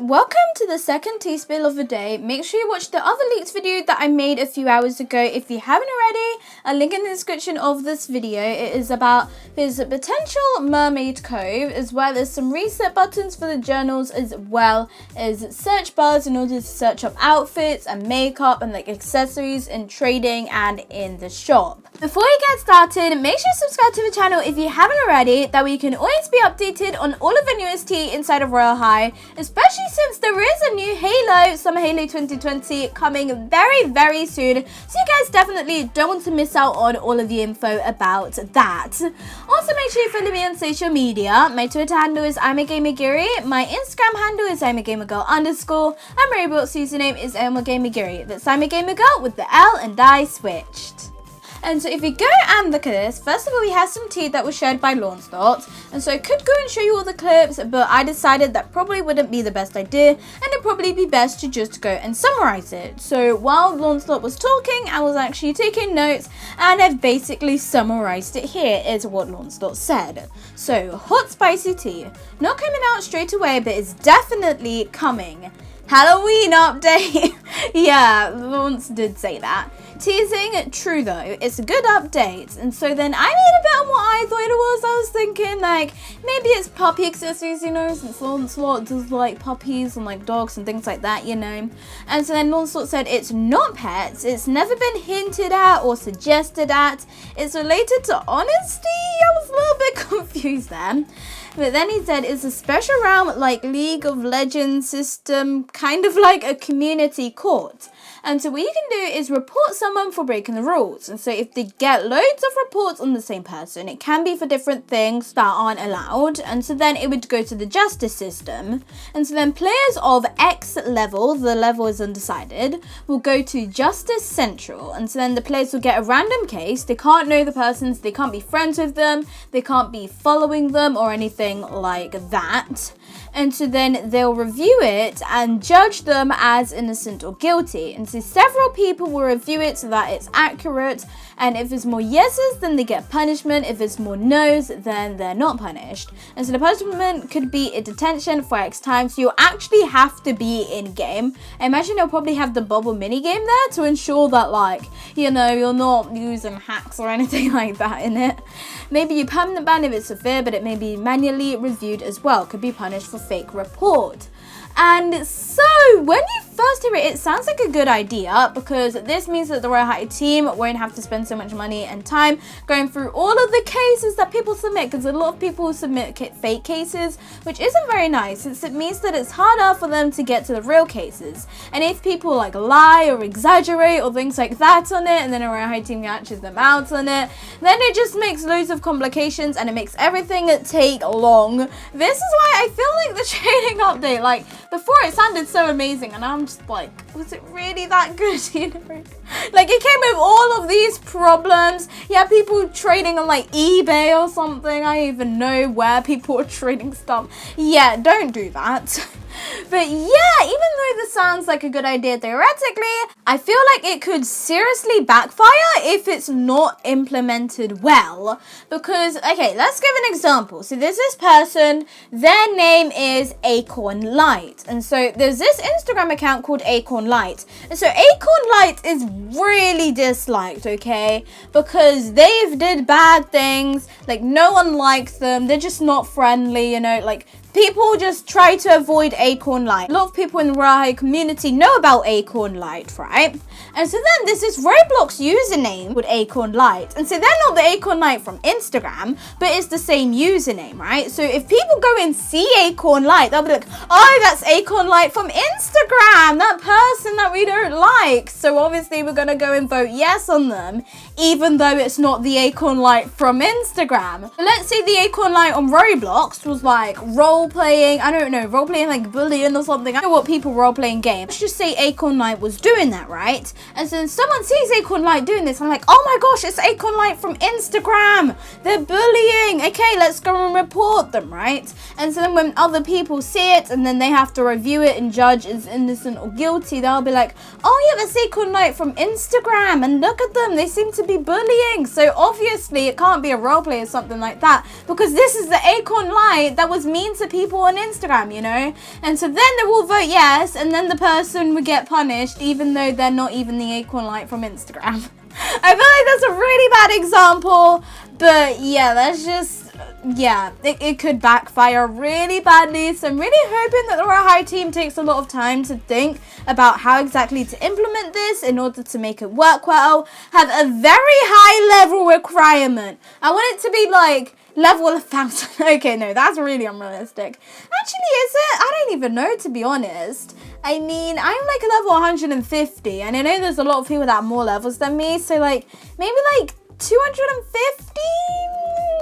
Welcome to the second tea spill of the day. Make sure you watch the other leaked video that I made a few hours ago if you haven't already. A link in the description of this video. It is about his potential mermaid cove, as well as some reset buttons for the journals, as well as search bars in order to search up outfits and makeup and like accessories in trading and in the shop. Before you get started, make sure you subscribe to the channel if you haven't already. That way you can always be updated on all of the newest tea inside of Royale High, especially since there is a new Halo, Summer Halo 2020 coming very soon. So you guys definitely don't want to miss out on all of the info about that. Also, make sure you follow me on social media. My Twitter handle is ImaGamerGirl. My Instagram handle is ImaGamerGirl_, and my Roblox username is ImaGamerGirl. That's ImaGamerGirl with the L and I switched. And so if you go and look at this, first of all, we have some tea that was shared by Launcelot. And so I could go and show you all the clips, but I decided that probably wouldn't be the best idea, and it'd probably be best to just go and summarize it. So while Launcelot was talking, I was actually taking notes, and I've basically summarized it here, is what Launcelot said. So, hot spicy tea. Not coming out straight away, but it's definitely coming. Halloween update. Yeah, Launce did say that. Teasing, true though, it's a good update. And so then I made a bet on what I thought it was. I was thinking like, maybe it's puppy accessories, you know, since Launcelot does like puppies and like dogs and things like that, you know. And so then Launcelot said it's not pets, it's never been hinted at or suggested at. It's related to honesty. I was a little bit confused then. But then he said it's a special realm like League of Legends system, kind of like a community court. And so what you can do is report someone for breaking the rules. And so if they get loads of reports on the same person, it can be for different things that aren't allowed. And so then it would go to the justice system. And so then players of X level, the level is undecided, will go to Justice Central. And so then the players will get a random case. They can't know the persons, they can't be friends with them, they can't be following them or anything like that. And so then they'll review it and judge them as innocent or guilty. And so several people will review it so that it's accurate. And if it's more yeses, then they get punishment. If it's more no's, then they're not punished. And so the punishment could be a detention for X time. So you'll actually have to be in game. I imagine they'll probably have the bubble mini game there to ensure that, like, you know, you're not using hacks or anything like that in it. Maybe you permanent ban if it's severe, but it may be manually reviewed as well. Could be punished for fake report. And so when you first hear it, it sounds like a good idea, because this means that the Royale High team won't have to spend so much money and time going through all of the cases that people submit, because a lot of people submit fake cases, which isn't very nice, since it means that it's harder for them to get to the real cases. And if people like lie or exaggerate or things like that on it, and then a Royale High team catches them out on it, then it just makes loads of complications and it makes everything take long. This is why I feel like the training update, like, before it sounded so amazing, and I'm just like, was it really that good? You know, like it came with all of these problems. Yeah, people trading on like eBay or something. I don't even know where people are trading stuff. Yeah, don't do that. But yeah, even though this sounds like a good idea theoretically, I feel like it could seriously backfire if it's not implemented well. Because, okay, let's give an example. So there's this person, their name is Acorn Light. And so there's this Instagram account called Acorn Light. And so Acorn Light is really disliked, okay? Because they've did bad things, like no one likes them, they're just not friendly, you know, like people just try to avoid Acorn Light. A lot of people in the Royale High community know about Acorn Light, right? And so then there's this Roblox username with Acorn Light. And so they're not the Acorn Light from Instagram, but it's the same username, right? So if people go and see Acorn Light, they'll be like, oh, that's Acorn Light from Instagram, that person that we don't like. So obviously we're gonna go and vote yes on them, even though it's not the Acorn Light from Instagram. Let's say the Acorn Light on Roblox was like role-playing, I don't know, role-playing like bullying or something. I don't know what people role-playing games. Let's just say Acorn Light was doing that, right? And so then someone sees Acorn Light doing this, I'm like, oh my gosh, it's Acorn Light from Instagram. They're bullying. Okay, let's go and report them, right? And so then when other people see it and then they have to review it and judge as innocent or guilty, they'll be like, oh yeah, that's Acorn Light from Instagram, and look at them, they seem to be bullying. So obviously it can't be a roleplay or something like that, because this is the Acorn Light that was mean to people on Instagram, you know? And so then they will vote yes, and then the person would get punished even though they're not even the acorn light from Instagram. I feel like that's a really bad example, but yeah, that's just, yeah, it could backfire really badly. So I'm really hoping that the Royale High team takes a lot of time to think about how exactly to implement this in order to make it work well. Have a very high level requirement. I want it to be like level 1,000. Okay, no, that's really unrealistic. Actually, is it? I don't even know, to be honest. I mean, I'm like level 150, and I know there's a lot of people that have more levels than me, so like, maybe like 250?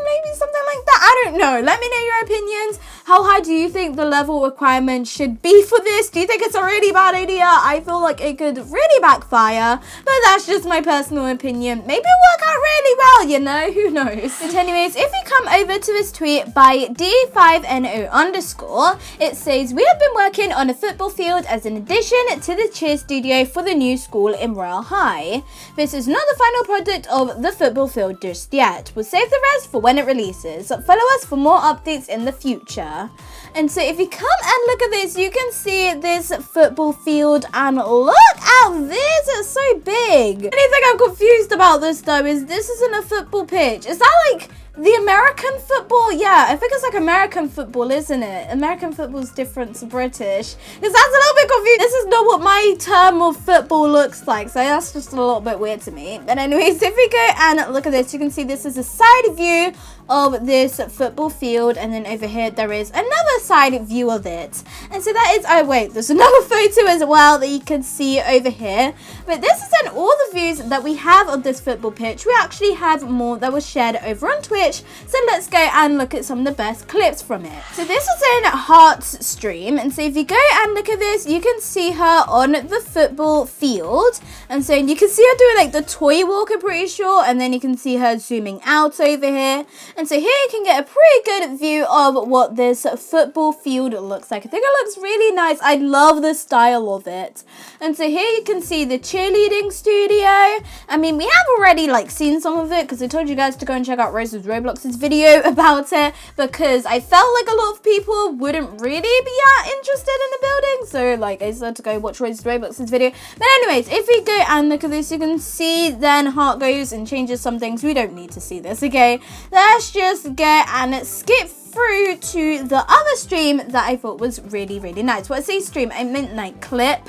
Maybe something like that. I don't know. Let me know your opinions. How high do you think the level requirement should be for this? Do you think it's a really bad idea? I feel like it could really backfire, but that's just my personal opinion. Maybe it'll work out really well, you know? Who knows? But anyways, if we come over to this tweet by D5NO_, it says, we have been working on a football field as an addition to the cheer studio for the new school in Royale High. This is not the final product of the football field just yet. We'll save the rest for when it releases. Follow us for more updates in the future. And so if you come and look at this, you can see this football field, and look at this, it's so big. Anything I'm confused about this though is this isn't a football pitch. Is that like the American football? Yeah, I think it's like American football, isn't it? American football's different to British. Because that's a little bit confusing. This is not what my term of football looks like, so that's just a little bit weird to me. But anyways, if we go and look at this, you can see this is a side view of this football field, and then over here there is another side view of it. And so that is, oh wait, there's another photo as well that you can see over here. But this isn't all the views that we have of this football pitch. We actually have more that was shared over on Twitch. So let's go and look at some of the best clips from it. So this is in Heart's stream, and so if you go and look at this, you can see her on the football field. And so you can see her doing like the toy walk, I'm pretty sure, and then you can see her zooming out over here. And so here you can get a pretty good view of what this football field looks like. I think it looks really nice. I love the style of it. And so here you can see the cheerleading studio. I mean, we have already like seen some of it because I told you guys to go and check out Rose's Roblox's video about it, because I felt like a lot of people wouldn't really be interested in the building. So like I said to go watch Rose's Roblox's video. But anyways, if we go and look at this, you can see then Heart goes and changes some things. We don't need to see this, okay? Let's just go and skip through to the other stream that I thought was really, really nice. When I say stream, I meant like clip.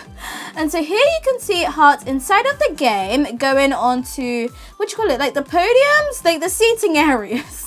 And so here you can see Heart inside of the game going on to, what do you call it, like the podiums, like the seating areas.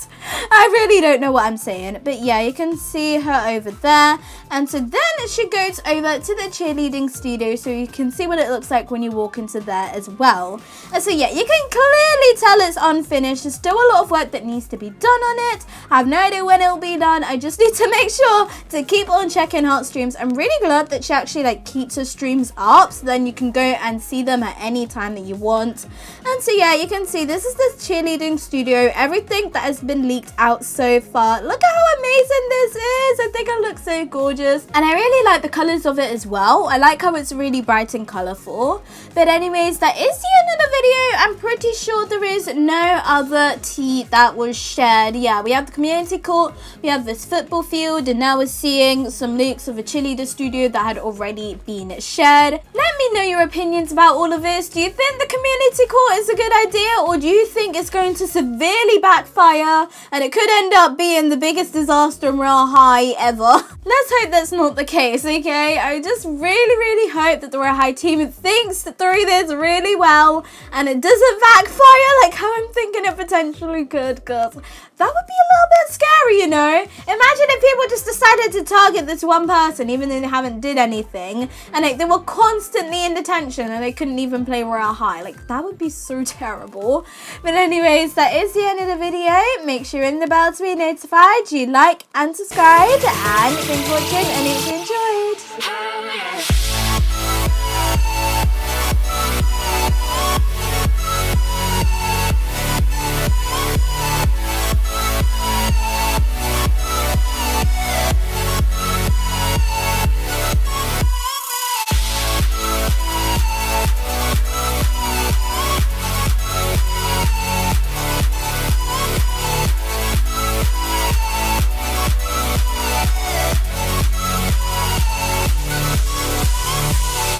I really don't know what I'm saying, but yeah, you can see her over there. And so then she goes over to the cheerleading studio, so you can see what it looks like when you walk into there as well. And so yeah, you can clearly tell it's unfinished. There's still a lot of work that needs to be done on it. I have no idea when it'll be done. I just need to make sure to keep on checking Heart streams. I'm really glad that she actually like keeps her streams up, so then you can go and see them at any time that you want. And so yeah, you can see this is the cheerleading studio. Everything that has been leaked out so far. Look at how amazing this is. I think it looks so gorgeous. And I really like the colors of it as well. I like how it's really bright and colorful. But anyways, that is the end of the video. I'm pretty sure there is no other tea that was shared. Yeah, we have the community court, we have this football field, and now we're seeing some leaks of a cheerleader studio that had already been shared. Let me know your opinions about all of this. Do you think the community court is a good idea, or do you think it's going to severely backfire and it could end up being the biggest disaster in Royale High ever? Let's hope that's not the case, okay? I just really, really hope that the Royale High team thinks through this really well and it doesn't backfire like how I'm thinking it potentially could, because that would be a little bit scary, you know? Imagine if people just decided to target this one person even though they haven't did anything, and like they were constantly in detention and they couldn't even play Royale High. Like, that would be so terrible. But anyways, that is the end of the video. Make sure you ring the bell to be notified. You like and subscribe, and thanks for watching, and if you enjoyed,